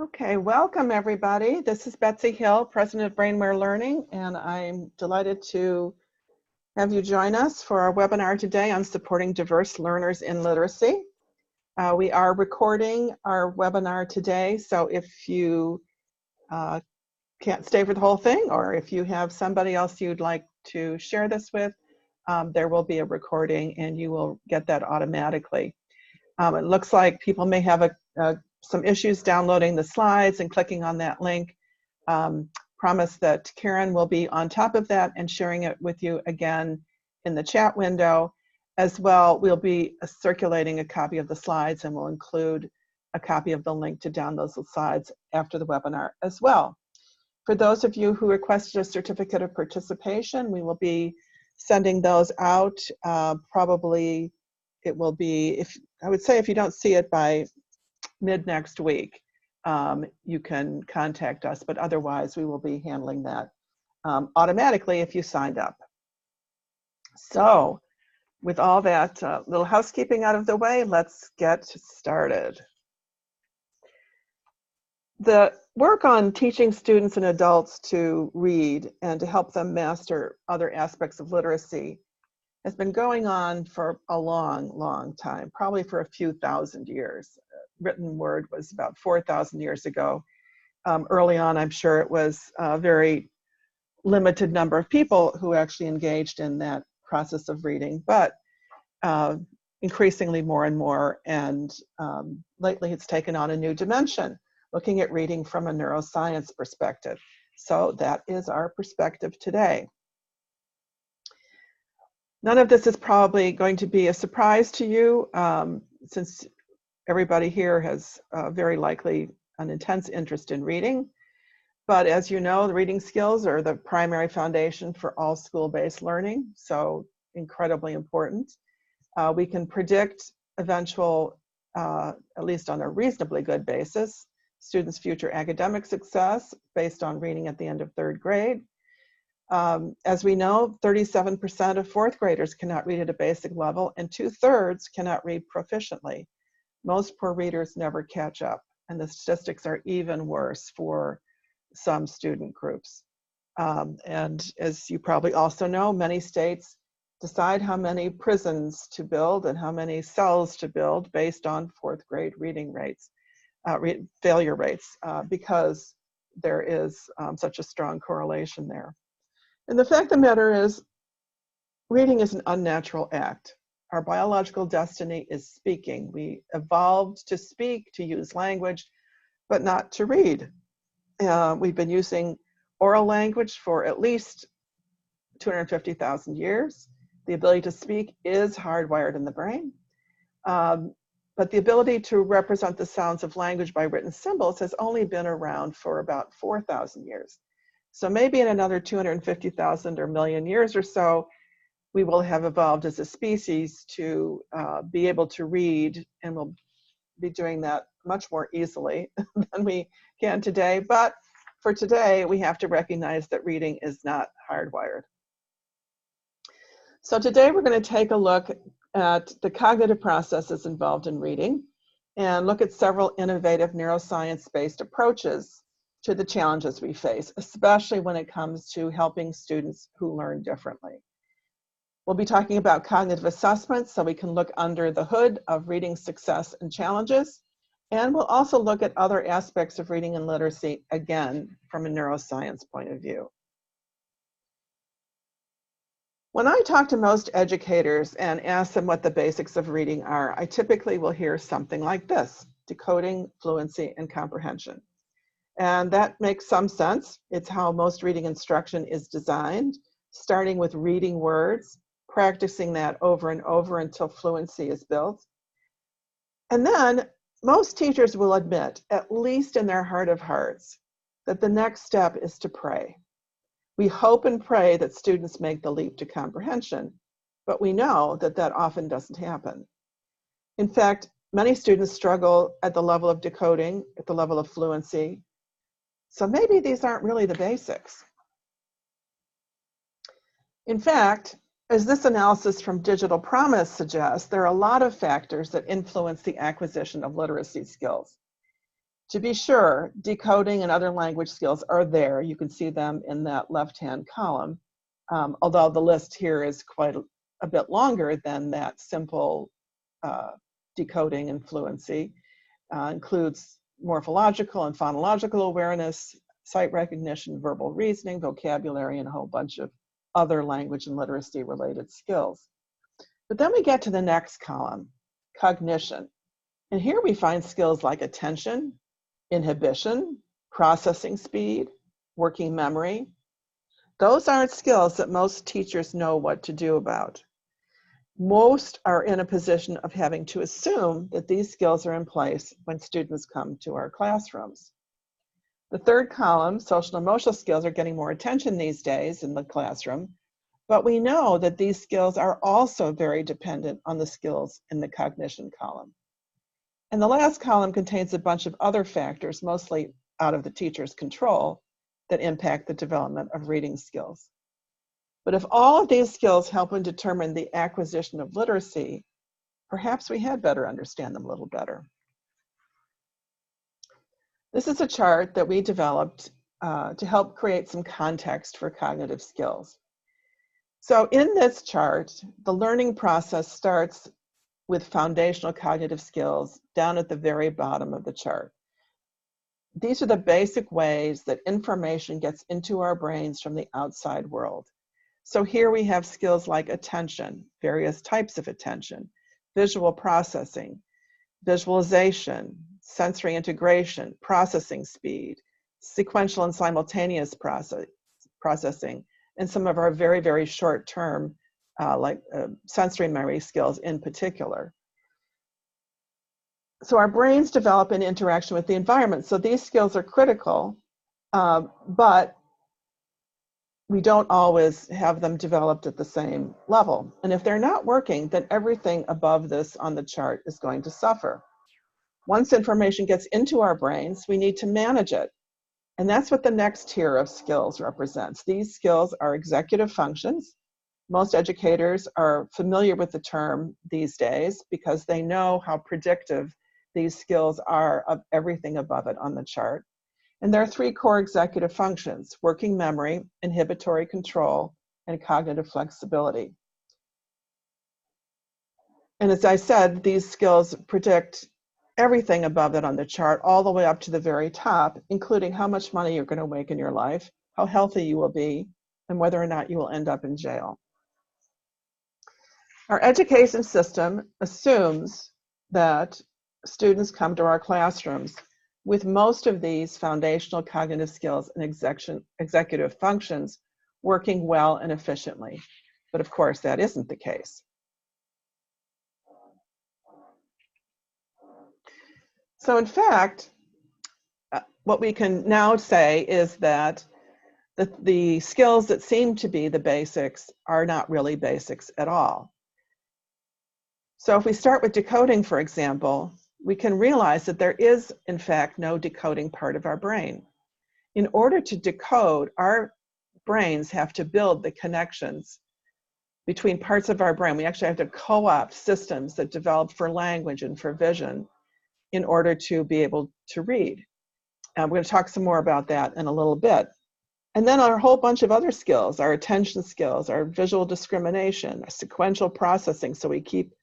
Okay, welcome everybody. This is Betsy Hill, President of Brainware Learning, and I'm delighted to have you join us for our webinar today on supporting diverse learners in literacy. We are recording our webinar today, so if you can't stay for the whole thing, or if you have somebody else you'd like to share this with, there will be a recording and you will get that automatically. It looks like people may have some issues downloading the slides and clicking on that link. Promise that Karen will be on top of that and sharing it with you again in the chat window. As well, we'll be circulating a copy of the slides and we'll include a copy of the link to download the slides after the webinar as well. For those of you who requested a certificate of participation, we will be sending those out. Probably it will be, I would say if you don't see it by mid next week, you can contact us, but otherwise we will be handling that automatically if you signed up. So with all that little housekeeping out of the way, let's get started. The work on teaching students and adults to read and to help them master other aspects of literacy has been going on for a long, long time, probably for a few thousand years. Written word was about 4,000 years ago. Early on, I'm sure it was a very limited number of people who actually engaged in that process of reading, but increasingly more and more, and lately it's taken on a new dimension, looking at reading from a neuroscience perspective. So that is our perspective today. None of this is probably going to be a surprise to you, since everybody here has very likely an intense interest in reading. But as you know, the reading skills are the primary foundation for all school-based learning, so incredibly important. We can predict eventual, at least on a reasonably good basis, students' future academic success based on reading at the end of third grade. As we know, 37% of fourth graders cannot read at a basic level, and 2/3 cannot read proficiently. Most poor readers never catch up, and the statistics are even worse for some student groups. And as you probably also know, many states decide how many prisons to build and how many cells to build based on fourth grade reading rates, failure rates, because there is such a strong correlation there. And the fact of the matter is, reading is an unnatural act. Our biological destiny is speaking. We evolved to speak, to use language, but not to read. We've been using oral language for at least 250,000 years. The ability to speak is hardwired in the brain. But the ability to represent the sounds of language by written symbols has only been around for about 4,000 years. So maybe in another 250,000 or million years or so, we will have evolved as a species to be able to read, and we'll be doing that much more easily than we can today. But for today, we have to recognize that reading is not hardwired. So today we're going to take a look at the cognitive processes involved in reading and look at several innovative neuroscience-based approaches to the challenges we face, especially when it comes to helping students who learn differently. We'll be talking about cognitive assessment, so we can look under the hood of reading success and challenges. And we'll also look at other aspects of reading and literacy, again, from a neuroscience point of view. When I talk to most educators and ask them what the basics of reading are, I typically will hear something like this: decoding, fluency, and comprehension. And that makes some sense. It's how most reading instruction is designed, starting with reading words, practicing that over and over until fluency is built. And then most teachers will admit, at least in their heart of hearts, that the next step is to pray. We hope and pray that students make the leap to comprehension, but we know that that often doesn't happen. In fact, many students struggle at the level of decoding, at the level of fluency. So maybe these aren't really the basics. In fact, as this analysis from Digital Promise suggests, there are a lot of factors that influence the acquisition of literacy skills. To be sure, decoding and other language skills are there. You can see them in that left-hand column, although the list here is quite a bit longer than that simple decoding and fluency. Includes morphological and phonological awareness, sight recognition, verbal reasoning, vocabulary, and a whole bunch of other language and literacy related skills. But then we get to the next column, cognition. And here we find skills like attention, inhibition, processing speed, working memory. Those aren't skills that most teachers know what to do about. Most are in a position of having to assume that these skills are in place when students come to our classrooms. The third column, social and emotional skills, are getting more attention these days in the classroom, but we know that these skills are also very dependent on the skills in the cognition column. And the last column contains a bunch of other factors, mostly out of the teacher's control, that impact the development of reading skills. But if all of these skills help and determine the acquisition of literacy, perhaps we had better understand them a little better. This is a chart that we developed to help create some context for cognitive skills. So in this chart, the learning process starts with foundational cognitive skills down at the very bottom of the chart. These are the basic ways that information gets into our brains from the outside world. So here we have skills like attention, various types of attention, visual processing, visualization, sensory integration, processing speed, sequential and simultaneous processing, and some of our very, very short-term sensory memory skills in particular. So our brains develop in interaction with the environment. So these skills are critical, but we don't always have them developed at the same level. And if they're not working, then everything above this on the chart is going to suffer. Once information gets into our brains, we need to manage it. And that's what the next tier of skills represents. These skills are executive functions. Most educators are familiar with the term these days because they know how predictive these skills are of everything above it on the chart. And there are three core executive functions: working memory, inhibitory control, and cognitive flexibility. And as I said, these skills predict everything above it on the chart, all the way up to the very top, including how much money you're going to make in your life, how healthy you will be, and whether or not you will end up in jail. Our education system assumes that students come to our classrooms with most of these foundational cognitive skills and executive functions working well and efficiently. But of course, that isn't the case. So in fact, what we can now say is that the skills that seem to be the basics are not really basics at all. So if we start with decoding, for example, we can realize that there is, in fact, no decoding part of our brain. In order to decode, our brains have to build the connections between parts of our brain. We actually have to co-opt systems that develop for language and for vision in order to be able to read. We're going to talk some more about that in a little bit. And then our whole bunch of other skills, our attention skills, our visual discrimination, our sequential processing, so we keep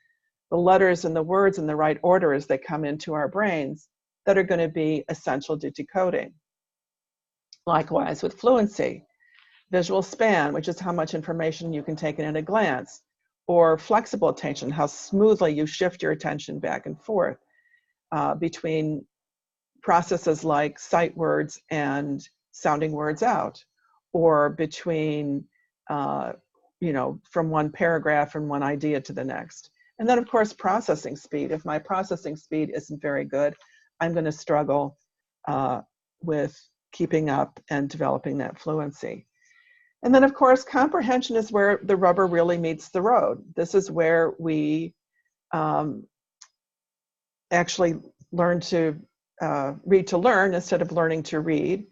the letters and the words in the right order as they come into our brains, that are going to be essential to decoding. Likewise with fluency, visual span, which is how much information you can take in at a glance, or flexible attention, how smoothly you shift your attention back and forth between processes like sight words and sounding words out, or between, from one paragraph and one idea to the next. And then, of course, processing speed. If my processing speed isn't very good, I'm going to struggle with keeping up and developing that fluency. And then, of course, comprehension is where the rubber really meets the road. This is where we actually learn to read to learn instead of learning to read.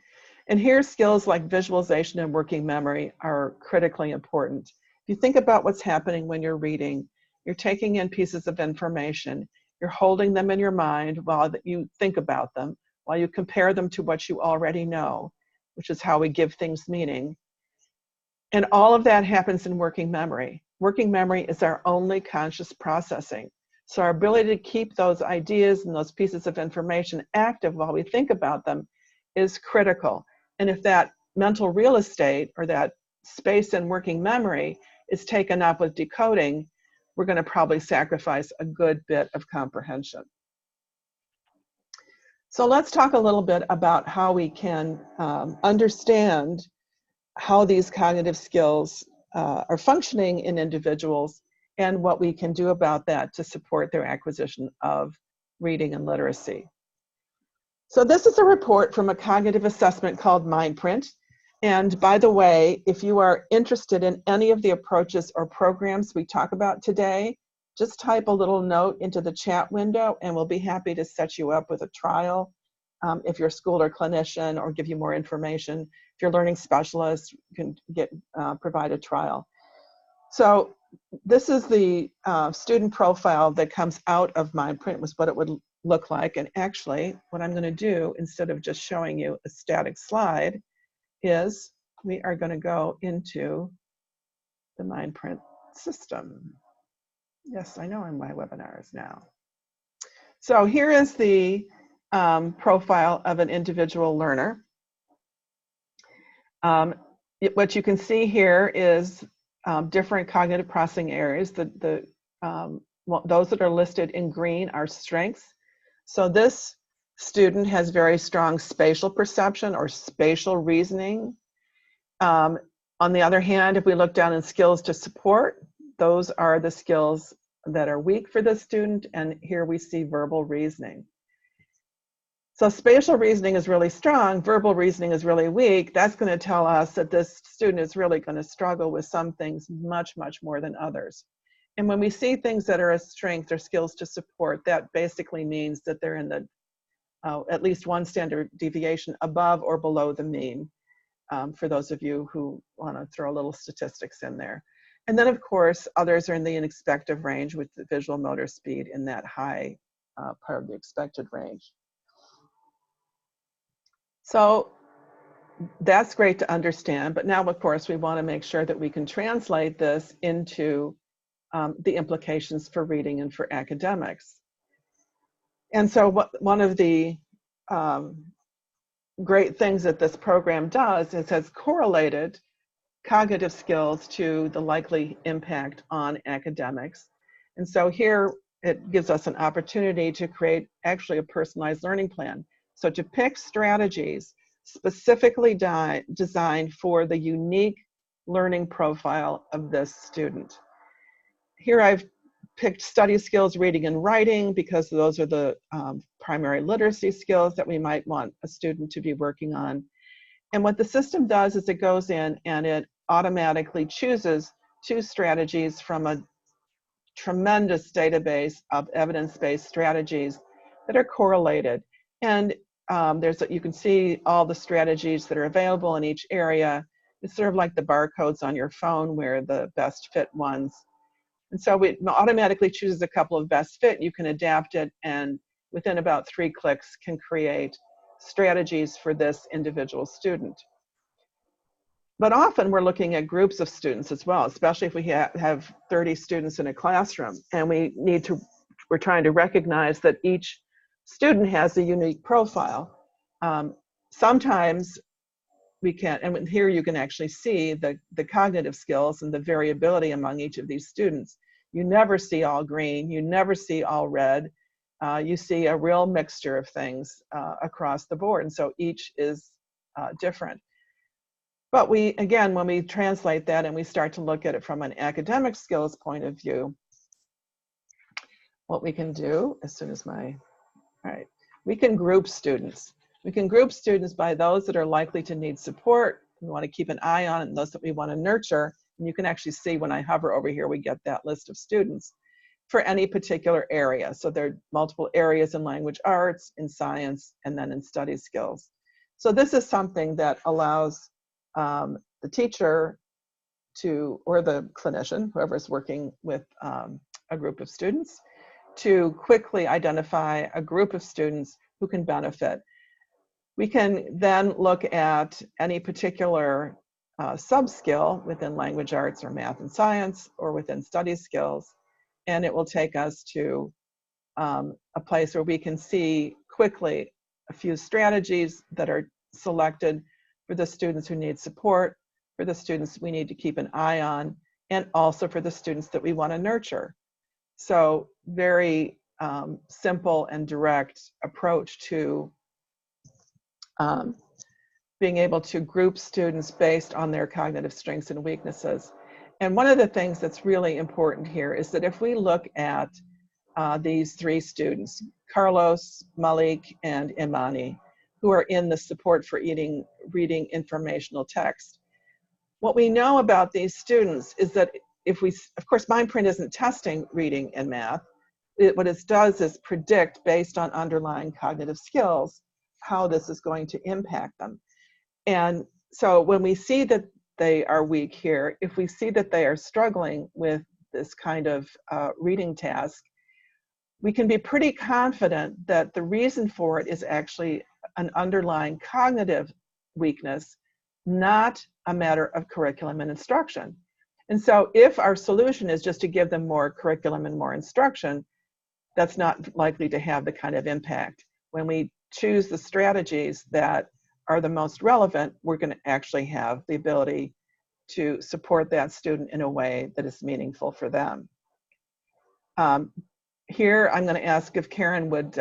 And here, skills like visualization and working memory are critically important. If you think about what's happening when you're reading, you're taking in pieces of information, you're holding them in your mind while you think about them, while you compare them to what you already know, which is how we give things meaning. And all of that happens in working memory. Working memory is our only conscious processing. So our ability to keep those ideas and those pieces of information active while we think about them is critical. And if that mental real estate or that space in working memory is taken up with decoding, we're going to probably sacrifice a good bit of comprehension. So let's talk a little bit about how we can understand how these cognitive skills are functioning in individuals and what we can do about that to support their acquisition of reading and literacy. So this is a report from a cognitive assessment called Mindprint. And by the way, if you are interested in any of the approaches or programs we talk about today, just type a little note into the chat window and we'll be happy to set you up with a trial if you're a school or clinician, or give you more information. If you're a learning specialist, you can provide a trial. So this is the student profile that comes out of Mindprint, was what it would look like. And actually, what I'm going to do, instead of just showing you a static slide, is we are going to go into the Mindprint system. Yes, I know I'm my webinars now. So here is the profile of an individual learner. What you can see here is different cognitive processing areas. Those that are listed in green are strengths. So this student has very strong spatial perception or spatial reasoning. On the other hand, if we look down in skills to support, those are the skills that are weak for this student, and here we see verbal reasoning. So spatial reasoning is really strong, verbal reasoning is really weak. That's going to tell us that this student is really going to struggle with some things much, much more than others. And when we see things that are a strength or skills to support, that basically means that they're in the at least one standard deviation above or below the mean, for those of you who want to throw a little statistics in there. And then, of course, others are in the inexpected range with the visual motor speed in that high part of the expected range. So that's great to understand, but now, of course, we want to make sure that we can translate this into the implications for reading and for academics. And so one of the great things that this program does is has correlated cognitive skills to the likely impact on academics. And so here it gives us an opportunity to create actually a personalized learning plan. So to pick strategies specifically designed for the unique learning profile of this student. Here I've picked study skills, reading and writing, because those are the primary literacy skills that we might want a student to be working on. And what the system does is it goes in and it automatically chooses 2 strategies from a tremendous database of evidence-based strategies that are correlated. And you can see all the strategies that are available in each area. It's sort of like the barcodes on your phone where the best fit ones. And so it automatically chooses a couple of best fit. You can adapt it, and within about 3 clicks can create strategies for this individual student. But often we're looking at groups of students as well, especially if we have 30 students in a classroom, and we're trying to recognize that each student has a unique profile. Sometimes we can, and here you can actually see the cognitive skills and the variability among each of these students. You never see all green, you never see all red. You see a real mixture of things across the board, and so each is different. But again, when we translate that and we start to look at it from an academic skills point of view, what we can do as soon as we can group students. We can group students by those that are likely to need support, we want to keep an eye on, and those that we want to nurture. And you can actually see when I hover over here, we get that list of students for any particular area. So there are multiple areas in language arts, in science, and then in study skills. So this is something that allows the teacher or the clinician, whoever's working with a group of students, to quickly identify a group of students who can benefit. We can then look at any particular sub-skill within language arts or math and science or within study skills, and it will take us to a place where we can see quickly a few strategies that are selected for the students who need support, for the students we need to keep an eye on, and also for the students that we want to nurture. So very simple and direct approach to being able to group students based on their cognitive strengths and weaknesses. And one of the things that's really important here is that if we look at these three students, Carlos, Malik, and Imani, who are in the support for reading informational text. What we know about these students is that if we, of course, Mindprint isn't testing reading and math. What it does is predict based on underlying cognitive skills how this is going to impact them. And so when we see that they are weak here, if we see that they are struggling with this kind of reading task, we can be pretty confident that the reason for it is actually an underlying cognitive weakness, not a matter of curriculum and instruction. And so if our solution is just to give them more curriculum and more instruction, that's not likely to have the kind of impact. When we choose the strategies that are the most relevant, we're going to actually have the ability to support that student in a way that is meaningful for them. Here, I'm going to ask if Karen would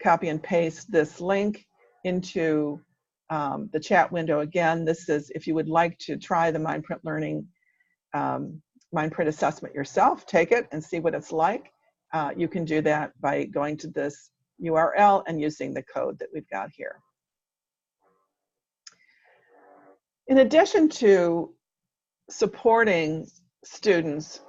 copy and paste this link into the chat window again. This is if you would like to try the Mindprint Learning Mindprint assessment yourself, take it and see what it's like. You can do that by going to this URL and using the code that we've got here. In addition to supporting students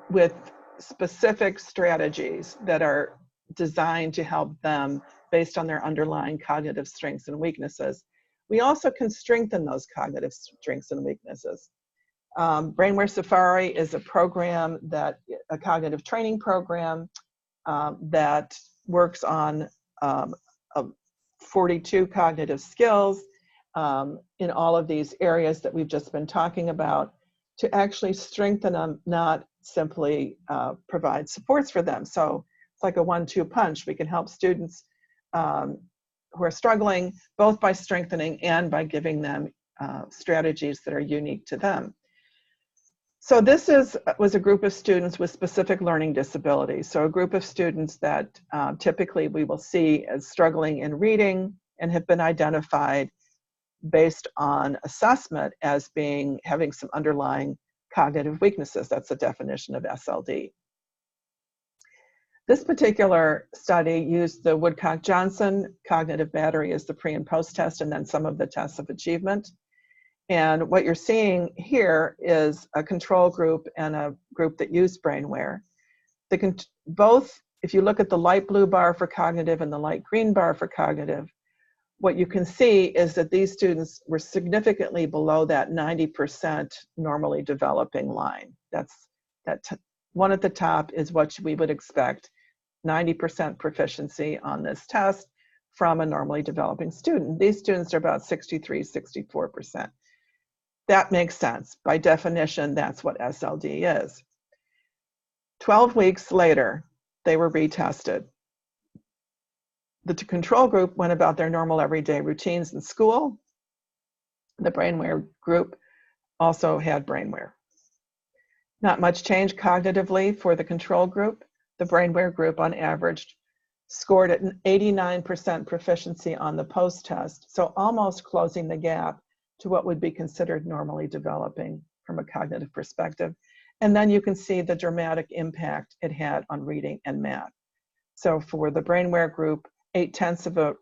with specific strategies that are designed to help them based on their underlying cognitive strengths and weaknesses, we also can strengthen those cognitive strengths and weaknesses. Brainware Safari is a program a cognitive training program that works on 42 cognitive skills in all of these areas that we've just been talking about to actually strengthen them, not simply provide supports for them. So it's like a 1-2 punch. We can help students who are struggling both by strengthening and by giving them strategies that are unique to them. So this was a group of students with specific learning disabilities. So a group of students that typically we will see as struggling in reading and have been identified based on assessment as having some underlying cognitive weaknesses. That's the definition of SLD. This particular study used the Woodcock-Johnson cognitive battery as the pre and post test, and then some of the tests of achievement. And what you're seeing here is a control group and a group that used Brainware. Both, if you look at the light blue bar for cognitive and the light green bar for cognitive, what you can see is that these students were significantly below that 90% normally developing line. One at the top is what we would expect, 90% proficiency on this test from a normally developing student. These students are about 63, 64%. That makes sense. By definition, that's what SLD is. 12 weeks later, they were retested. The control group went about their normal everyday routines in school. The Brainware group also had Brainware. Not much change cognitively for the control group. The Brainware group, on average, scored at an 89% proficiency on the post test, so almost closing the gap to what would be considered normally developing from a cognitive perspective. And then you can see the dramatic impact it had on reading and math. So for the Brainware group, 0.8 of a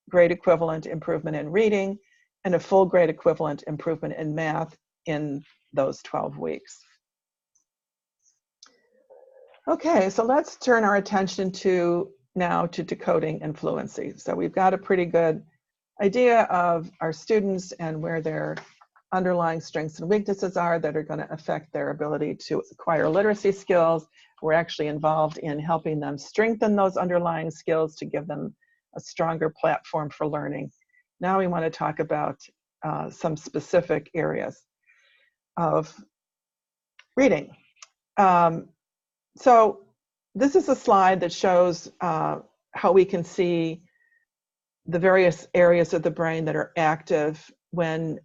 grade equivalent improvement in reading and a full grade equivalent improvement in math in those 12 weeks. Okay, so let's turn our attention now to decoding and fluency. So we've got a pretty good idea of our students and where their underlying strengths and weaknesses are that are going to affect their ability to acquire literacy skills. We're actually involved in helping them strengthen those underlying skills to give them a stronger platform for learning. Now we want to talk about some specific areas of reading. So this is a slide that shows how we can see the various areas of the brain that are active when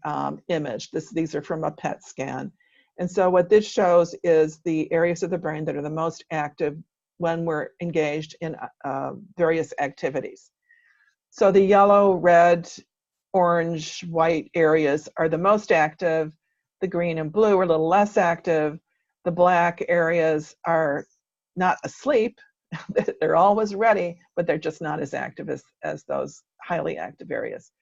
imaged. These are from a PET scan. And so what this shows is the areas of the brain that are the most active when we're engaged in various activities. So the yellow, red, orange, white areas are the most active. The green and blue are a little less active. The black areas are not asleep. They're always ready, but they're just not as active as those highly active areas.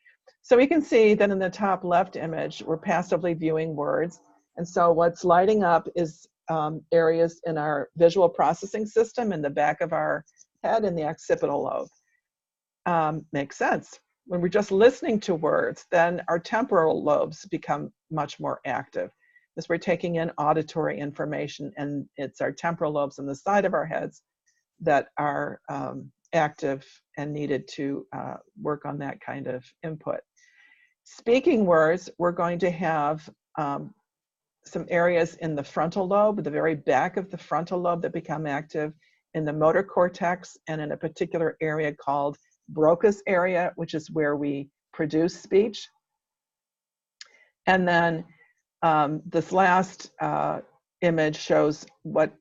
So we can see that in the top left image, we're passively viewing words. And so what's lighting up is areas in our visual processing system in the back of our head in the occipital lobe. Makes sense. When we're just listening to words, then our temporal lobes become much more active because we're taking in auditory information, and it's our temporal lobes on the side of our heads that are active and needed to work on that kind of input. Speaking words, we're going to have some areas in the frontal lobe, the very back of the frontal lobe, that become active in the motor cortex and in a particular area called Broca's area, which is where we produce speech. And then this last image shows what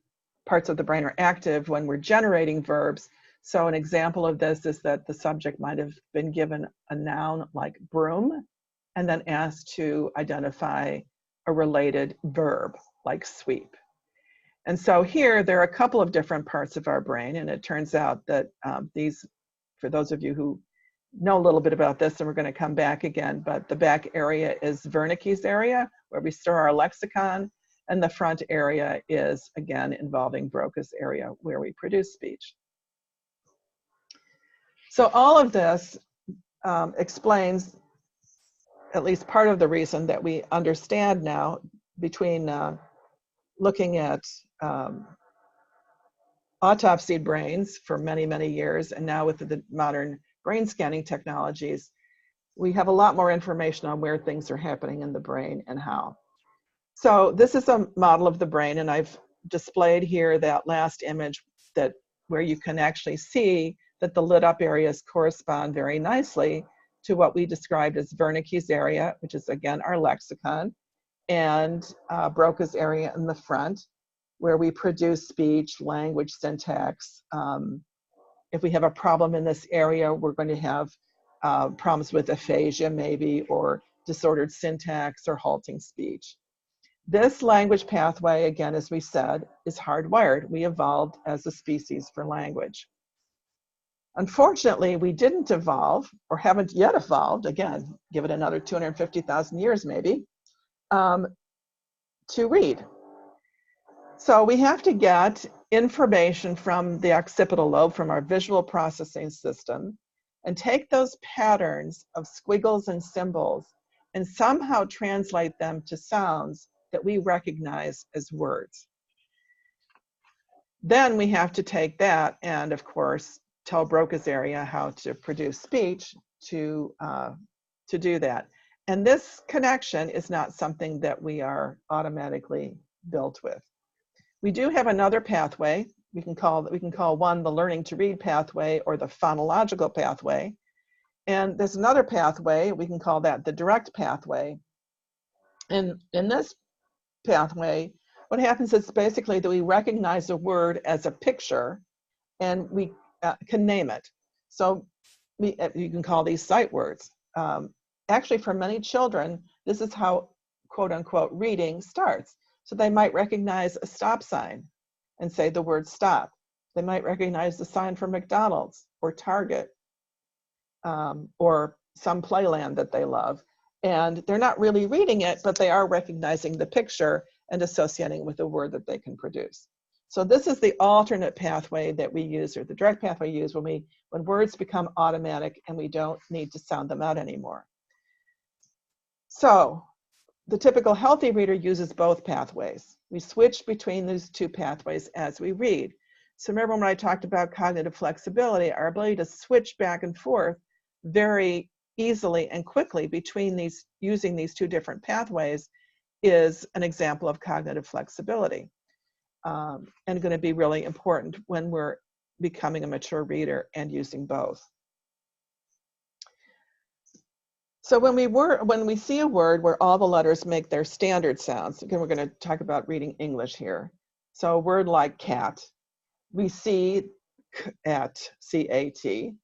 parts of the brain are active when we're generating verbs. So an example of this is that the subject might have been given a noun like broom and then asked to identify a related verb like sweep. And so here there are a couple of different parts of our brain, and it turns out that these, for those of you who know a little bit about this, and we're going to come back again, but the back area is Wernicke's area, where we store our lexicon, and the front area is, again, involving Broca's area, where we produce speech. So all of this explains at least part of the reason that we understand now, between looking at autopsied brains for many, many years, and now with the modern brain scanning technologies, we have a lot more information on where things are happening in the brain and how. So this is a model of the brain, and I've displayed here that last image where you can actually see that the lit up areas correspond very nicely to what we described as Wernicke's area, which is again our lexicon, and Broca's area in the front, where we produce speech, language, syntax. If we have a problem in this area, we're going to have problems with aphasia maybe, or disordered syntax or halting speech. This language pathway, again, as we said, is hardwired. We evolved as a species for language. Unfortunately, we didn't evolve, or haven't yet evolved, again, give it another 250,000 years maybe, to read. So we have to get information from the occipital lobe, from our visual processing system, and take those patterns of squiggles and symbols and somehow translate them to sounds that we recognize as words. Then we have to take that and, of course, tell Broca's area how to produce speech to do that. And this connection is not something that we are automatically built with. We do have another pathway. We can call one the learning to read pathway, or the phonological pathway. And there's another pathway, we can call that the direct pathway. And in this pathway, what happens is basically that we recognize a word as a picture, and we can name it. So you can call these sight words. Actually, for many children, this is how, quote unquote, reading starts. So they might recognize a stop sign and say the word stop. They might recognize the sign for McDonald's or Target, or some playland that they love. And they're not really reading it, but they are recognizing the picture and associating with a word that they can produce. So this is the alternate pathway that we use, or the direct pathway we use when words become automatic and we don't need to sound them out anymore. So the typical healthy reader uses both pathways. We switch between these two pathways as we read. So remember when I talked about cognitive flexibility, our ability to switch back and forth very easily and quickly between these, using these two different pathways, is an example of cognitive flexibility, and going to be really important when we're becoming a mature reader and using both. So when we see a word where all the letters make their standard sounds, again, we're going to talk about reading English here. So a word like cat, we see at, C-A-T,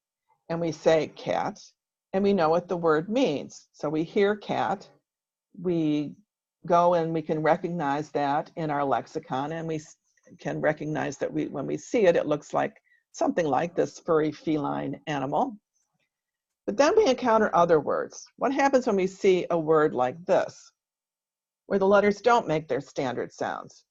and we say cat, and we know what the word means. So we hear cat, we go and we can recognize that in our lexicon, and we can recognize that when we see it, it looks like something like this furry feline animal. But then we encounter other words. What happens when we see a word like this, where the letters don't make their standard sounds?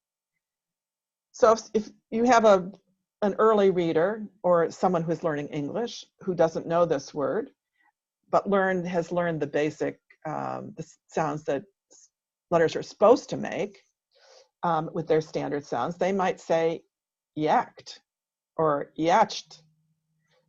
So if you have an early reader or someone who's learning English who doesn't know this word, but has learned the basic the sounds that letters are supposed to make with their standard sounds, they might say yacked or yatched.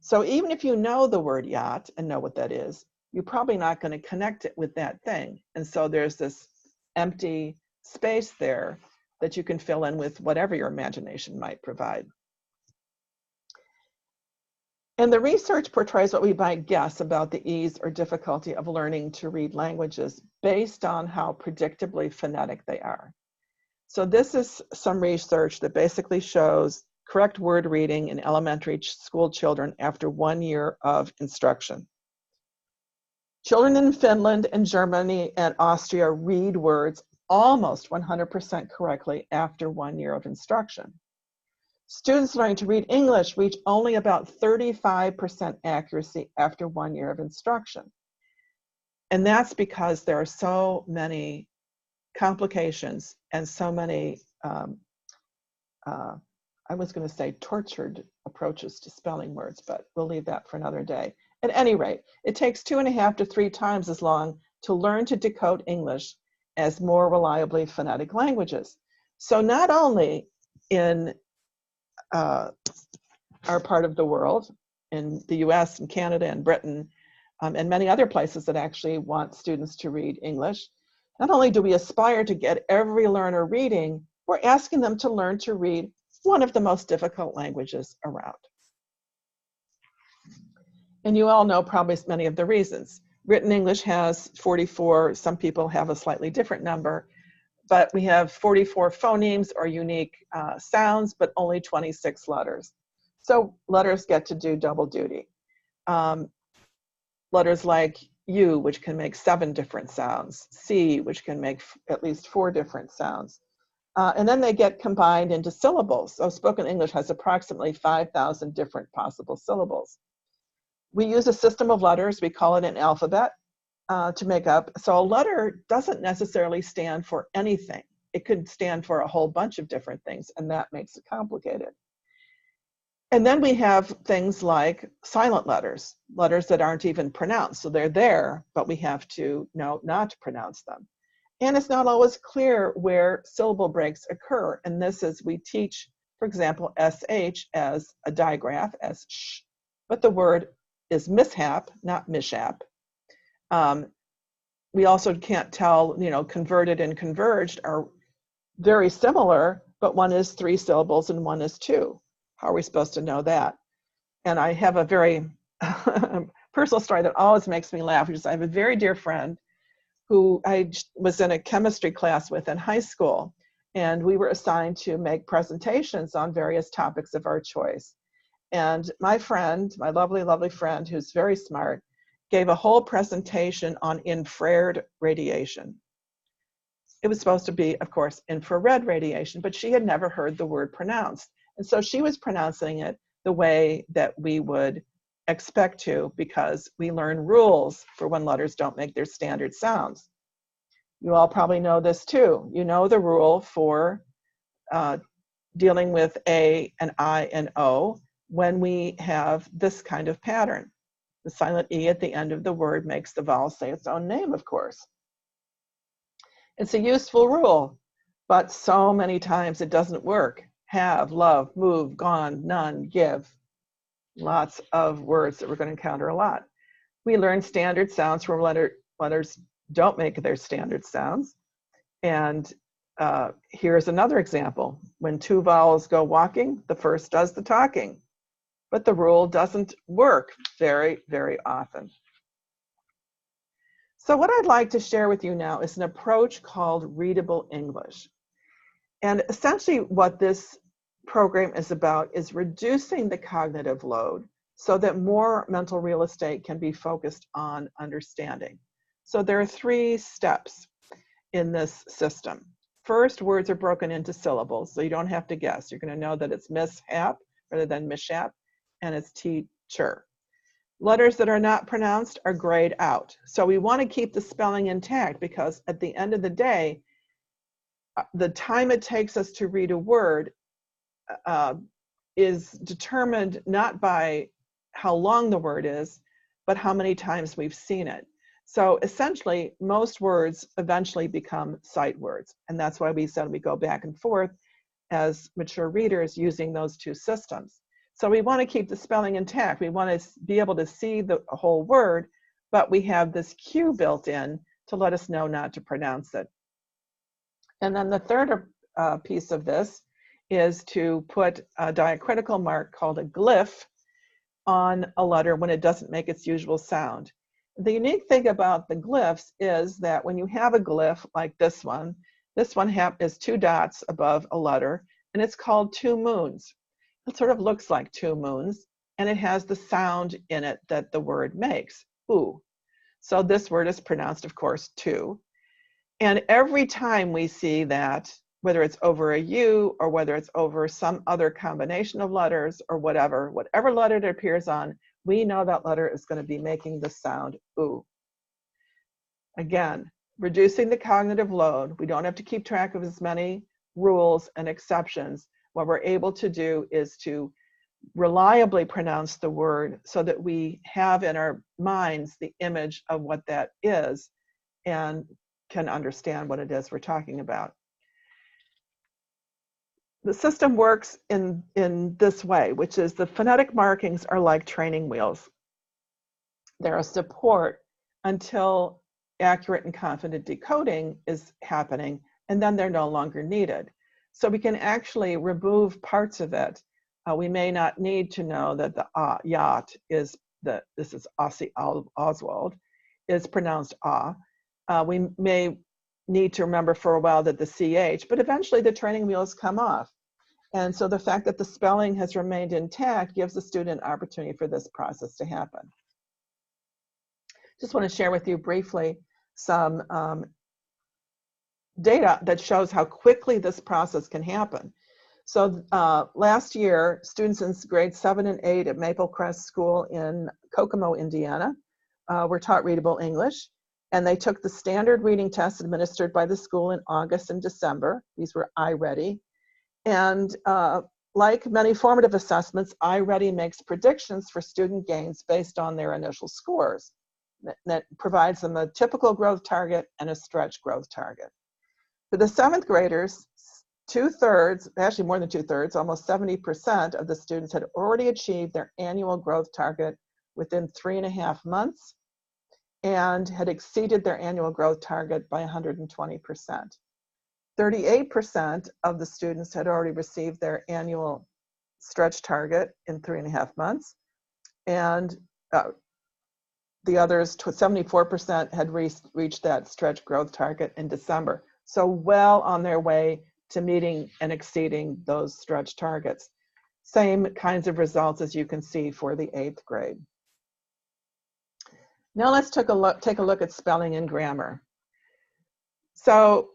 So even if you know the word yacht and know what that is, you're probably not going to connect it with that thing. And so there's this empty space there that you can fill in with whatever your imagination might provide. And the research portrays what we might guess about the ease or difficulty of learning to read languages based on how predictably phonetic they are. So this is some research that basically shows correct word reading in elementary school children after 1 year of instruction. Children in Finland and Germany and Austria read words almost 100% correctly after 1 year of instruction. Students learning to read English reach only about 35% accuracy after 1 year of instruction. And that's because there are so many complications and so many, I was going to say tortured approaches to spelling words, but we'll leave that for another day. At any rate, it takes 2.5 to 3 times as long to learn to decode English as more reliably phonetic languages. So not only in our part of the world, in the US and Canada and Britain, and many other places that actually want students to read English, not only do we aspire to get every learner reading, we're asking them to learn to read one of the most difficult languages around. And you all know probably many of the reasons. Written English has 44, some people have a slightly different number, but we have 44 phonemes or unique sounds, but only 26 letters. So letters get to do double duty. Letters like U, which can make 7 different sounds, C, which can make at least 4 different sounds. And then they get combined into syllables. So spoken English has approximately 5,000 different possible syllables. We use a system of letters, we call it an alphabet, to make up. So a letter doesn't necessarily stand for anything. It could stand for a whole bunch of different things, and that makes it complicated. And then we have things like silent letters, letters that aren't even pronounced. So they're there, but we have to know not to pronounce them. And it's not always clear where syllable breaks occur. And this is, we teach, for example, SH as a digraph, as sh, but the word is mishap, not mishap. We also can't tell, converted and converged are very similar, but one is 3 syllables and one is 2. How are we supposed to know that? And I have a very personal story that always makes me laugh, which is I have a very dear friend who I was in a chemistry class with in high school, and we were assigned to make presentations on various topics of our choice. And my friend, my lovely, lovely friend, who's very smart, gave a whole presentation on infrared radiation. It was supposed to be, of course, infrared radiation, but she had never heard the word pronounced. And so she was pronouncing it the way that we would expect to, because we learn rules for when letters don't make their standard sounds. You all probably know this too. You know the rule for dealing with A and I and O when we have this kind of pattern. The silent E at the end of the word makes the vowel say its own name, of course. It's a useful rule, but so many times it doesn't work. Have, love, move, gone, none, give. Lots of words that we're going to encounter a lot. We learn standard sounds from letters don't make their standard sounds. And here's another example. When two vowels go walking, the first does the talking. But the rule doesn't work very, very often. So what I'd like to share with you now is an approach called Readable English. And essentially what this program is about is reducing the cognitive load so that more mental real estate can be focused on understanding. So there are 3 steps in this system. First, words are broken into syllables, so you don't have to guess. You're going to know that it's mishap rather than mishap, and it's teacher. Letters that are not pronounced are grayed out. So we want to keep the spelling intact because at the end of the day, the time it takes us to read a word is determined not by how long the word is, but how many times we've seen it. So essentially, most words eventually become sight words. And that's why we said we go back and forth as mature readers using those 2 systems. So we want to keep the spelling intact. We want to be able to see the whole word, but we have this cue built in to let us know not to pronounce it. And then the third piece of this is to put a diacritical mark called a glyph on a letter when it doesn't make its usual sound. The unique thing about the glyphs is that when you have a glyph like this one is 2 dots above a letter, and it's called 2 moons. It sort of looks like 2 moons, and it has the sound in it that the word makes, ooh. So this word is pronounced, of course, 2. And every time we see that, whether it's over a U or whether it's over some other combination of letters or whatever letter it appears on, we know that letter is going to be making the sound ooh. Again, reducing the cognitive load. We don't have to keep track of as many rules and exceptions. What we're able to do is to reliably pronounce the word so that we have in our minds the image of what that is and can understand what it is we're talking about. The system works in this way, which is the phonetic markings are like training wheels. They're a support until accurate and confident decoding is happening, and then they're no longer needed. So we can actually remove parts of it. We may not need to know that the yacht is, this is Ossie Oswald, is pronounced ah. We may need to remember for a while that the CH, but eventually the training wheels come off. And so the fact that the spelling has remained intact gives the student an opportunity for this process to happen. Just want to share with you briefly some data that shows how quickly this process can happen. So last year, students in grades 7 and 8 at Maple Crest School in Kokomo, Indiana, were taught Readable English. And they took the standard reading tests administered by the school in August and December. These were iReady. And like many formative assessments, iReady makes predictions for student gains based on their initial scores. That provides them a typical growth target and a stretch growth target. For the 7th graders, 2/3, actually more than 2/3, almost 70% of the students had already achieved their annual growth target within 3.5 months and had exceeded their annual growth target by 120%. 38% of the students had already received their annual stretch target in 3.5 months, and the others, 74%, had reached that stretch growth target in December. So well on their way to meeting and exceeding those stretch targets. Same kinds of results as you can see for the 8th grade. Now let's take a look at spelling and grammar. So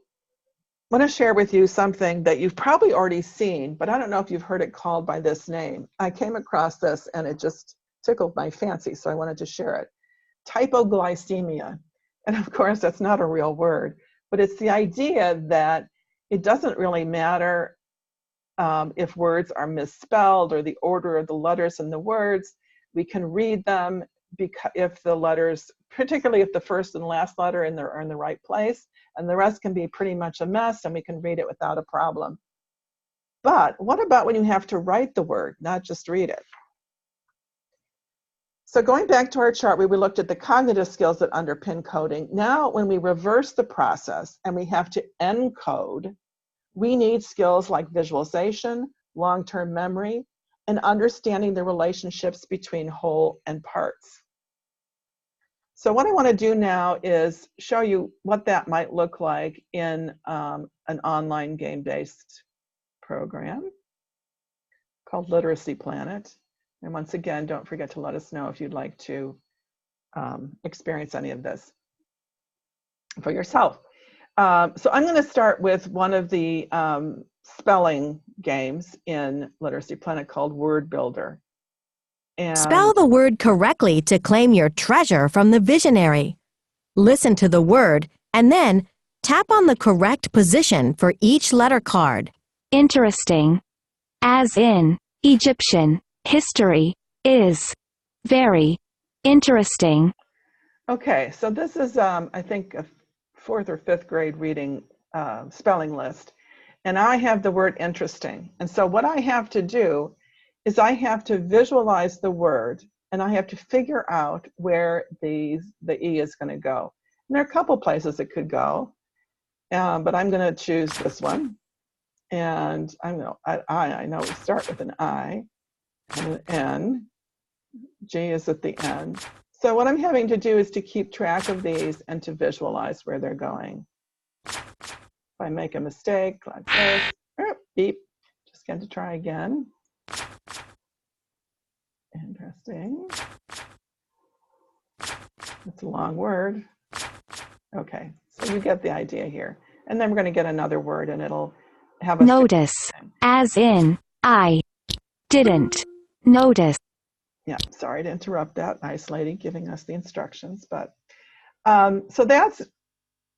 I want to share with you something that you've probably already seen, but I don't know if you've heard it called by this name. I came across this and it just tickled my fancy, so I wanted to share it. Typoglycemia. And of course, that's not a real word, but it's the idea that it doesn't really matter if words are misspelled or the order of the letters in the words. We can read them because if the letters, particularly if the first and last letter are in the right place, and the rest can be pretty much a mess and we can read it without a problem. But what about when you have to write the word, not just read it? So going back to our chart where we looked at the cognitive skills that underpin coding, now when we reverse the process and we have to encode, we need skills like visualization, long-term memory, and understanding the relationships between whole and parts. So what I want to do now is show you what that might look like in an online game-based program called Literacy Planet. And once again, don't forget to let us know if you'd like to experience any of this for yourself. So I'm going to start with one of the spelling games in Literacy Planet called Word Builder. And spell the word correctly to claim your treasure from the visionary. Listen to the word and then tap on the correct position for each letter card. Interesting. As in, Egyptian. History. Is. Very. Interesting. Okay, so this is, I think, a 4th or 5th grade reading spelling list. And I have the word interesting. And so what I have to do is I have to visualize the word and I have to figure out where the E is going to go. And there are a couple places it could go, but I'm going to choose this one. And I know we start with an I and an N. G is at the end. So what I'm having to do is to keep track of these and to visualize where they're going. If I make a mistake like this, beep, just get to try again. Interesting. It's a long word. Okay, so you get the idea here. And then we're going to get another word and it'll have a notice. As in, I didn't notice. Yeah, sorry to interrupt that nice lady giving us the instructions. But so that's,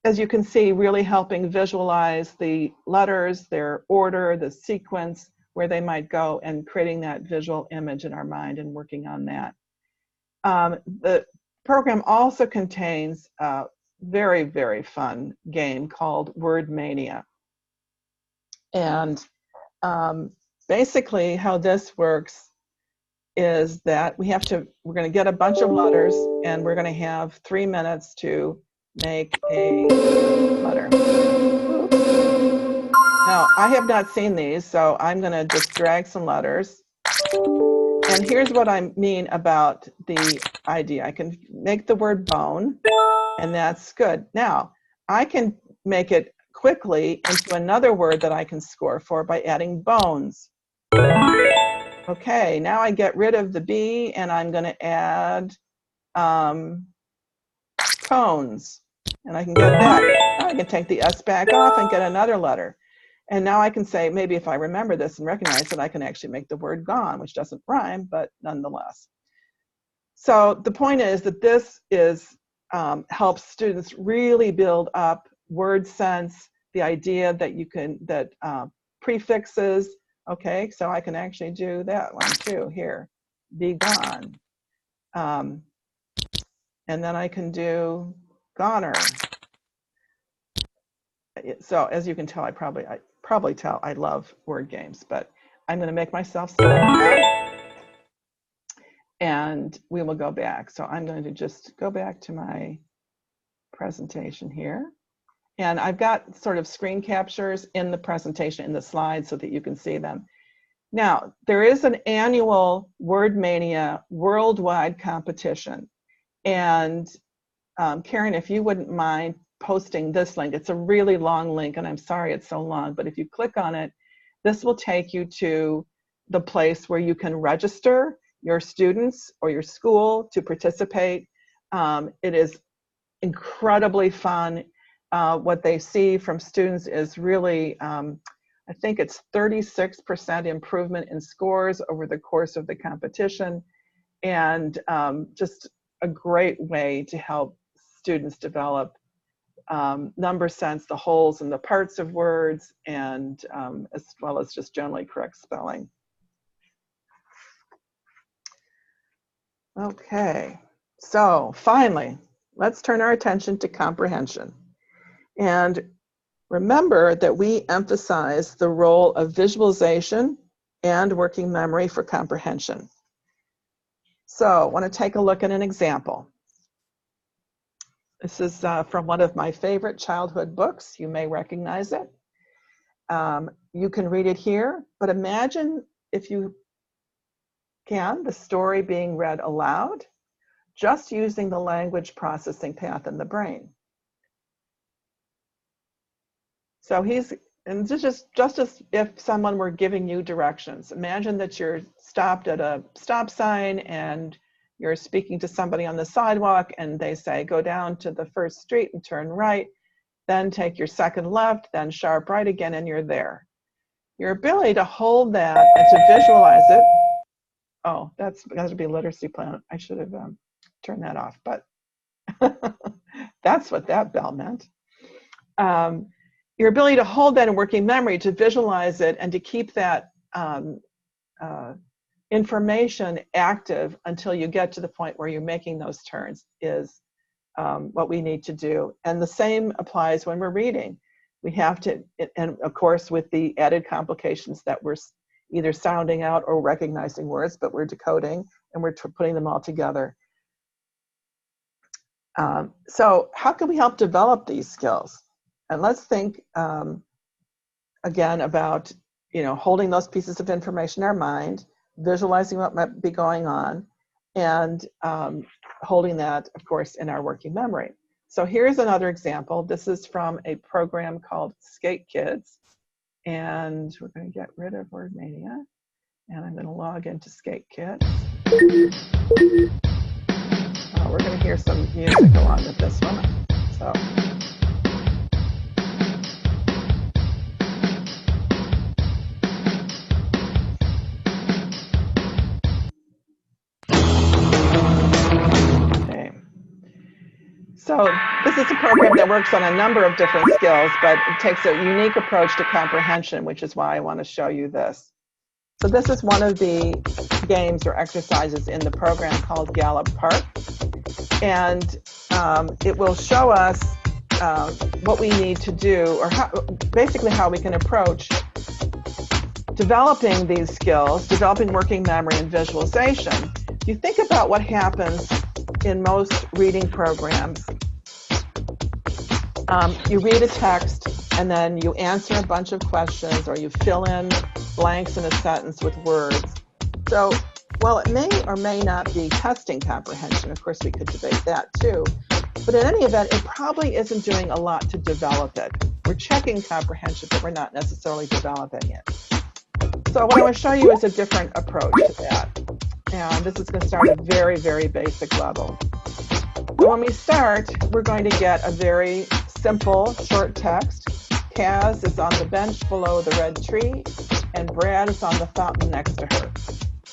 as you can see, really helping visualize the letters, their order, the sequence, where they might go, and creating that visual image in our mind and working on that. The program also contains a very, very fun game called Word Mania. And basically how this works is that we're going to get a bunch of letters and we're going to have 3 minutes to make a letter. Now, I have not seen these, so I'm going to just drag some letters. And here's what I mean about the idea. I can make the word bone, and that's good. Now, I can make it quickly into another word that I can score for by adding bones. Okay, now I get rid of the B, and I'm going to add cones. And I can get that. Now I can take the S back off and get another letter. And now I can say, maybe if I remember this and recognize it, I can actually make the word gone, which doesn't rhyme, but nonetheless. So the point is that this helps students really build up word sense, the idea that you can, prefixes, okay, so I can actually do that one too here, be gone. And then I can do goner. So as you can tell, I probably tell I love word games, but I'm going to make myself stop and we will go back. So I'm going to just go back to my presentation here. And I've got sort of screen captures in the presentation, in the slides, so that you can see them. Now, there is an annual Word Mania worldwide competition. And Karen, if you wouldn't mind posting this link. It's a really long link, and I'm sorry it's so long, but if you click on it, this will take you to the place where you can register your students or your school to participate. It is incredibly fun. What they see from students is really, I think it's 36% improvement in scores over the course of the competition, and just a great way to help students develop number sense, the wholes and the parts of words, and as well as just generally correct spelling. Okay, so finally, let's turn our attention to comprehension. And remember that we emphasize the role of visualization and working memory for comprehension. So I want to take a look at an example. This is from one of my favorite childhood books. You may recognize it. You can read it here, but imagine, if you can, the story being read aloud, just using the language processing path in the brain. So and just as if someone were giving you directions. Imagine that you're stopped at a stop sign and you're speaking to somebody on the sidewalk and they say, go down to the first street and turn right, then take your second left, then sharp right again, and you're there. Your ability to hold that and to visualize it. Oh, that's going to be literacy plan. I should have turned that off, but that's what that bell meant. Your ability to hold that in working memory, to visualize it, and to keep that information active until you get to the point where you're making those turns is what we need to do. And the same applies when we're reading. We have to, and of course with the added complications that we're either sounding out or recognizing words, but we're decoding and we're putting them all together. So how can we help develop these skills? And let's think again about, holding those pieces of information in our mind, visualizing what might be going on, and holding that, of course, in our working memory. So here's another example. This is from a program called Skate Kids. And we're going to get rid of WordMania. And I'm going to log into Skate Kids. We're going to hear some music along with this one. So. So this is a program that works on a number of different skills, but it takes a unique approach to comprehension, which is why I want to show you this. So this is one of the games or exercises in the program called Gallup Park. And it will show us what we need to do, or basically how we can approach developing these skills, developing working memory and visualization. If you think about what happens in most reading programs, you read a text and then you answer a bunch of questions, or you fill in blanks in a sentence with words. So while it may or may not be testing comprehension, of course we could debate that too, but in any event, it probably isn't doing a lot to develop it. We're checking comprehension, but we're not necessarily developing it. So what I want to show you is a different approach to that. And this is going to start at a very, very basic level. So when we start, we're going to get a very simple, short text. Kaz is on the bench below the red tree, and Brad is on the fountain next to her.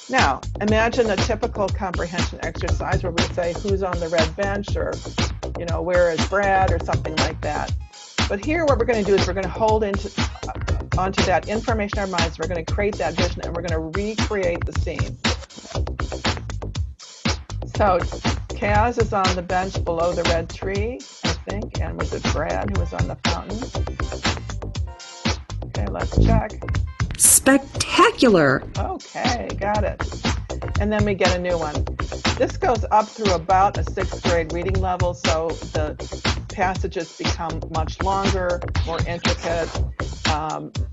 Now, imagine a typical comprehension exercise where we say, who's on the red bench, or, where is Brad, or something like that. But here what we're going to do is we're going to hold onto that information in our minds. We're going to create that vision, and we're going to recreate the scene. So Kaz is on the bench below the red tree, I think, and was it Brad who was on the fountain? Okay, let's check. Spectacular. Okay, got it. And then we get a new one. This goes up through about a 6th grade reading level, so the passages become much longer, more intricate,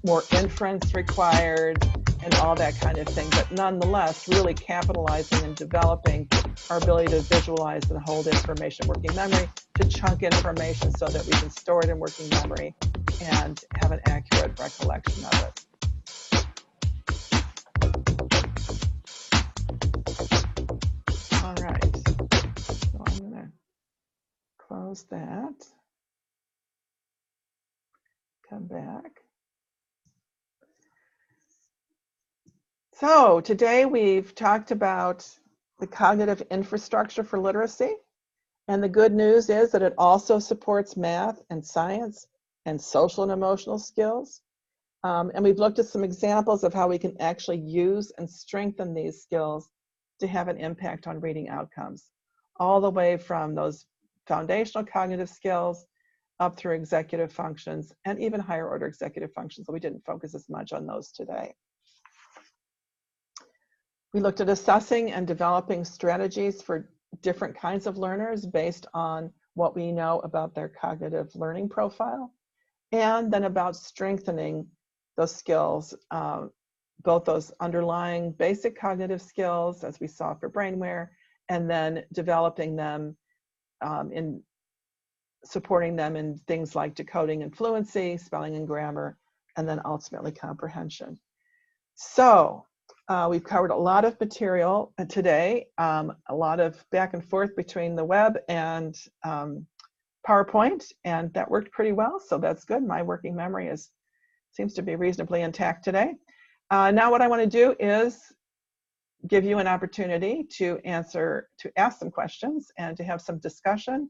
more inference required, and all that kind of thing. But nonetheless, really capitalizing and developing our ability to visualize and hold information in working memory, to chunk information so that we can store it in working memory and have an accurate recollection of it. All right, so I'm going to close that, come back. So today we've talked about the cognitive infrastructure for literacy. And the good news is that it also supports math and science and social and emotional skills. And we've looked at some examples of how we can actually use and strengthen these skills to have an impact on reading outcomes, all the way from those foundational cognitive skills up through executive functions and even higher order executive functions. So we didn't focus as much on those today. We looked at assessing and developing strategies for different kinds of learners based on what we know about their cognitive learning profile, and then about strengthening those skills, both those underlying basic cognitive skills, as we saw for Brainware, and then developing them in supporting them in things like decoding and fluency, spelling and grammar, and then ultimately comprehension. So we've covered a lot of material today, a lot of back and forth between the web and PowerPoint, and that worked pretty well, so that's good. My working memory seems to be reasonably intact today. Now what I want to do is give you an opportunity to ask some questions and to have some discussion,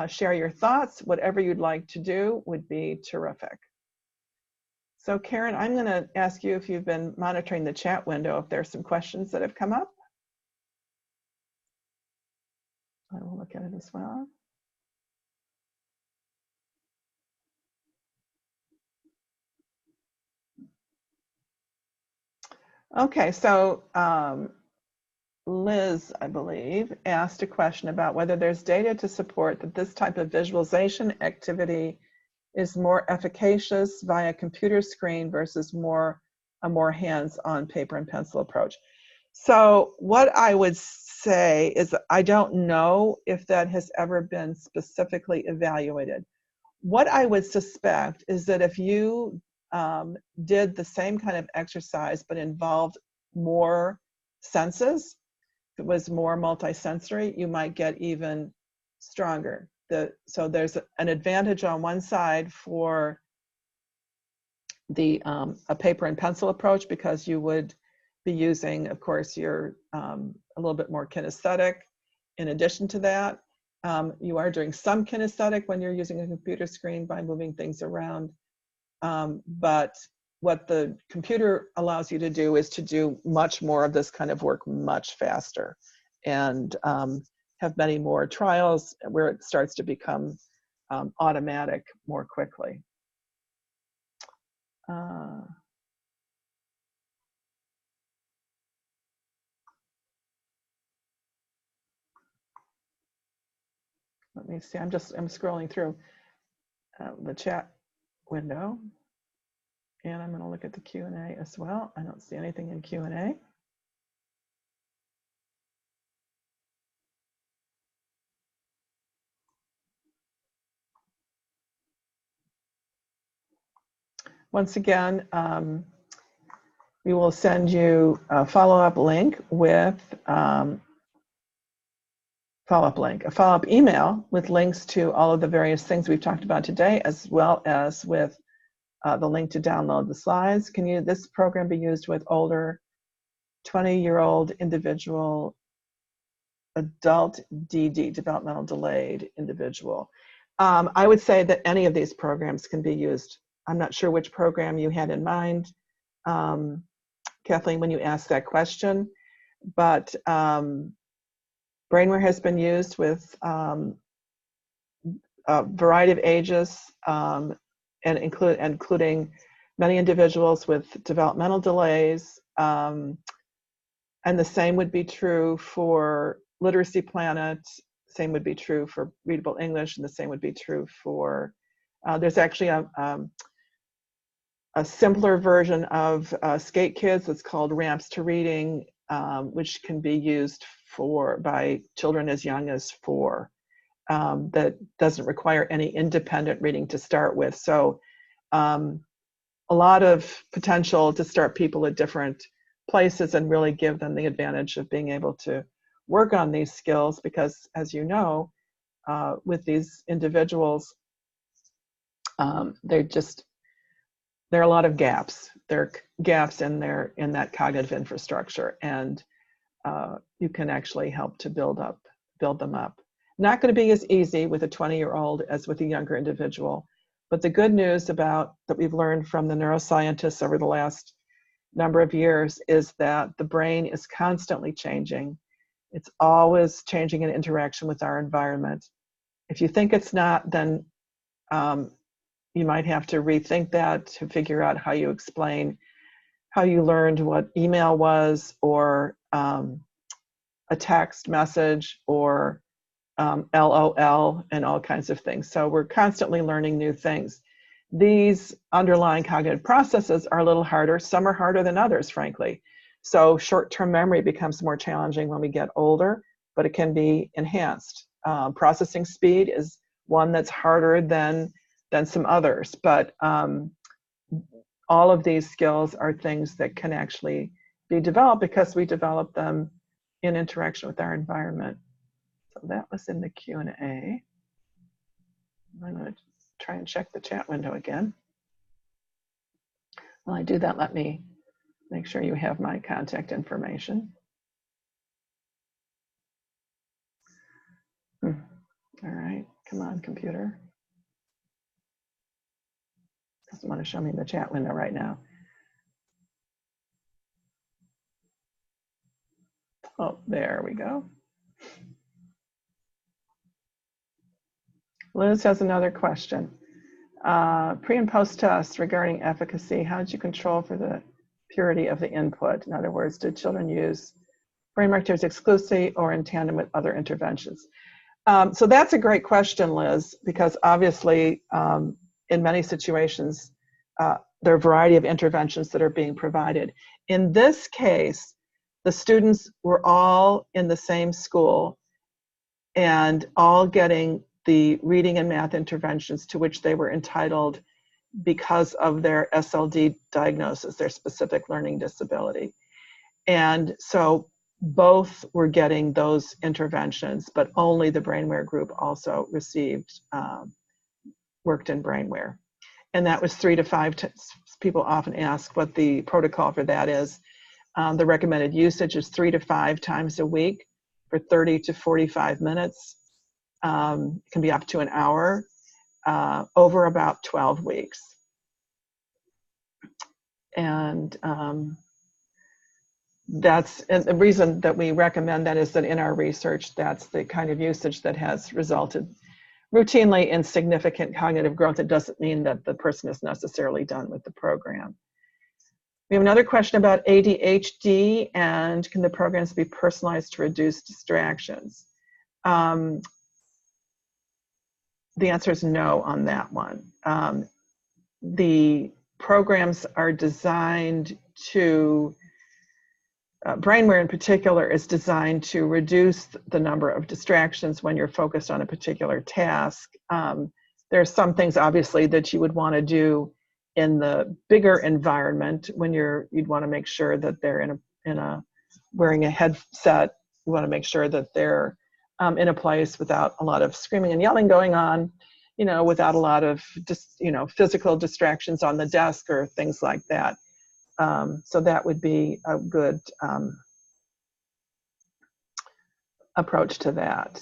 share your thoughts. Whatever you'd like to do would be terrific. So Karen, I'm going to ask you if you've been monitoring the chat window, if there's some questions that have come up. I will look at it as well. Okay, so Liz, I believe, asked a question about whether there's data to support that this type of visualization activity is more efficacious via computer screen versus a more hands-on paper and pencil approach. So what I would say is I don't know if that has ever been specifically evaluated. What I would suspect is that if you did the same kind of exercise but involved more senses, if it was more multisensory, you might get even stronger. So there's an advantage on one side for a paper and pencil approach, because you would be using, of course, your a little bit more kinesthetic. In addition to that, you are doing some kinesthetic when you're using a computer screen by moving things around. But what the computer allows you to do is to do much more of this kind of work much faster, and have many more trials where it starts to become automatic more quickly. Let me see, I'm scrolling through the chat window, and I'm going to look at the Q&A as well. I don't see anything in Q&A. Once again, we will send you a follow-up link with a follow-up email with links to all of the various things we've talked about today, as well as with the link to download the slides. This program be used with older 20-year-old individual, adult DD, developmental delayed individual? I would say that any of these programs can be used. I'm not sure which program you had in mind, Kathleen, when you asked that question, but Brainware has been used with a variety of ages, and including many individuals with developmental delays, and the same would be true for Literacy Planet, same would be true for Readable English, and the same would be true for, there's actually a simpler version of Skate Kids that's called Ramps to Reading, which can be used by children as young as 4. That doesn't require any independent reading to start with. So a lot of potential to start people at different places and really give them the advantage of being able to work on these skills, because as you know, with these individuals, there are a lot of gaps. There are gaps in that cognitive infrastructure, and you can actually help to build them up. Not going to be as easy with a 20-year-old as with a younger individual, but the good news that we've learned from the neuroscientists over the last number of years is that the brain is constantly changing. It's always changing in interaction with our environment. If you think it's not, then you might have to rethink that to figure out how you explain how you learned what email was, or a text message, or LOL, and all kinds of things. So we're constantly learning new things. These underlying cognitive processes are a little harder. Some are harder than others, frankly. So short-term memory becomes more challenging when we get older, but it can be enhanced. Processing speed is one that's harder than some others, but all of these skills are things that can actually be developed because we develop them in interaction with our environment. So that was in the Q&A. I'm going to try and check the chat window again. While I do that, let me make sure you have my contact information. All right, come on, computer. Doesn't want to show me the chat window right now. Oh, there we go. Liz has another question. Pre and post tests regarding efficacy, how did you control for the purity of the input? In other words, did children use brain markers exclusively or in tandem with other interventions? So that's a great question, Liz, because obviously in many situations, there are a variety of interventions that are being provided. In this case, the students were all in the same school and all getting the reading and math interventions to which they were entitled because of their SLD diagnosis, their specific learning disability. And so both were getting those interventions, but only the Brainware group also received, worked in Brainware. And that was 3 to 5, people often ask what the protocol for that is. The recommended usage is 3 to 5 times a week for 30 to 45 minutes. It can be up to an hour over about 12 weeks. And the reason that we recommend that is that in our research, that's the kind of usage that has resulted routinely in significant cognitive growth. It doesn't mean that the person is necessarily done with the program. We have another question about ADHD and can the programs be personalized to reduce distractions? The answer is no on that one. The programs are designed to, Brainware in particular is designed to reduce the number of distractions when you're focused on a particular task. There are some things obviously that you would want to do in the bigger environment when you'd want to make sure that they're in a wearing a headset. You want to make sure that they're in a place without a lot of screaming and yelling going on, without a lot of physical distractions on the desk or things like that. So that would be a good approach to that.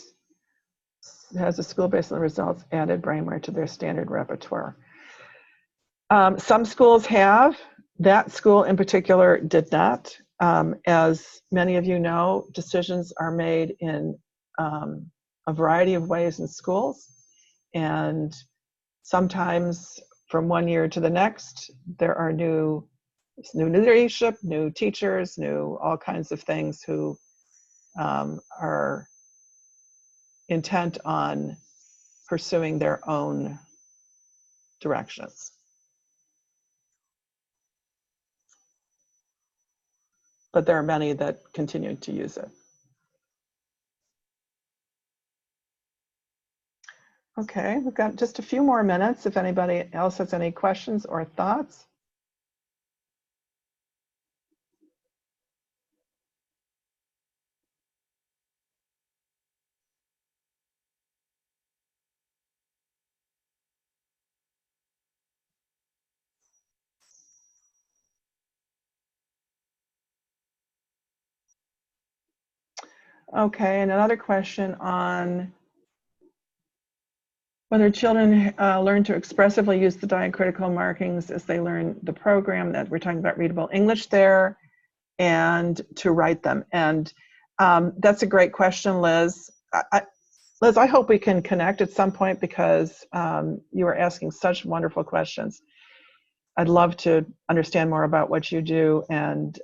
Has the school, based on the results, added Brainware to their standard repertoire? Some schools have. That school in particular did not. As many of you know, decisions are made in a variety of ways in schools. And sometimes from one year to the next, there are new leadership, new teachers, new all kinds of things who are intent on pursuing their own directions. But there are many that continue to use it. Okay, we've got just a few more minutes if anybody else has any questions or thoughts. Okay, and another question on whether children learn to expressively use the diacritical markings as they learn the program, that we're talking about Readable English there, and to write them. And that's a great question, Liz. Liz, I hope we can connect at some point because you are asking such wonderful questions. I'd love to understand more about what you do and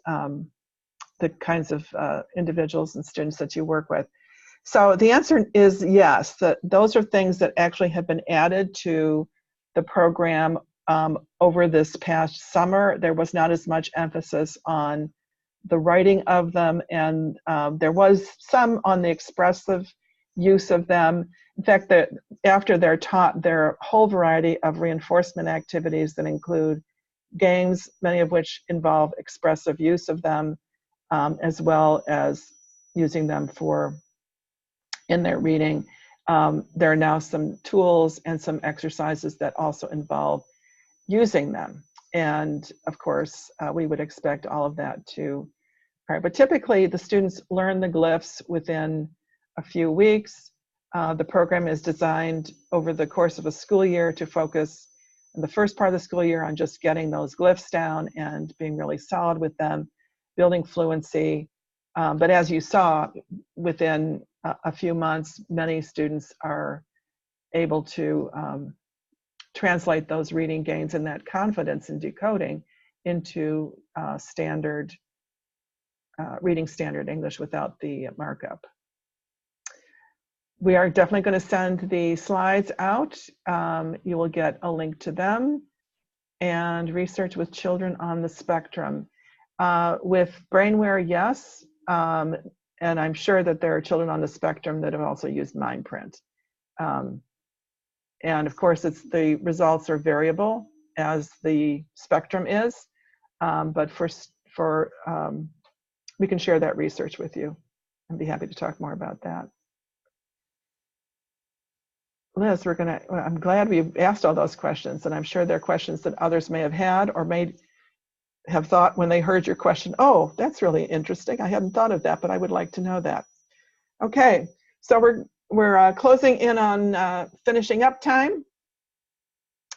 the kinds of individuals and students that you work with. So the answer is yes, that those are things that actually have been added to the program over this past summer. There was not as much emphasis on the writing of them, and there was some on the expressive use of them. In fact, that after they're taught, there are a whole variety of reinforcement activities that include games, many of which involve expressive use of them, as well as using them for in their reading. There are now some tools and some exercises that also involve using them. And of course, we would expect all of that to, but typically the students learn the glyphs within a few weeks. The program is designed over the course of a school year to focus in the first part of the school year on just getting those glyphs down and being really solid with them, building fluency. But as you saw, within a few months, many students are able to translate those reading gains and that confidence in decoding into reading standard English without the markup. We are definitely going to send the slides out. You will get a link to them and research with children on the spectrum. With Brainware, yes. And I'm sure that there are children on the spectrum that have also used Mindprint. And of course, the results are variable as the spectrum is, but we can share that research with you and be happy to talk more about that. Liz, I'm glad we asked all those questions, and I'm sure they're questions that others may have had or may have thought when they heard your question, oh, that's really interesting. I hadn't thought of that, but I would like to know that. Okay, so we're closing in on finishing up time.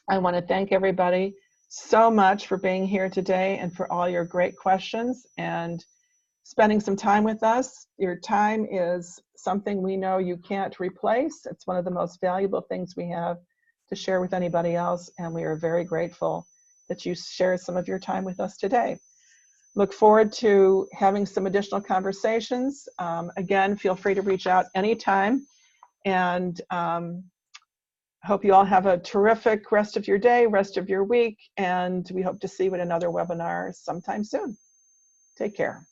I want to thank everybody so much for being here today and for all your great questions and spending some time with us. Your time is something we know you can't replace. It's one of the most valuable things we have to share with anybody else, and we are very grateful that you shared some of your time with us today. Look forward to having some additional conversations. Again, feel free to reach out anytime, and hope you all have a terrific rest of your day, rest of your week, and we hope to see you at another webinar sometime soon. Take care.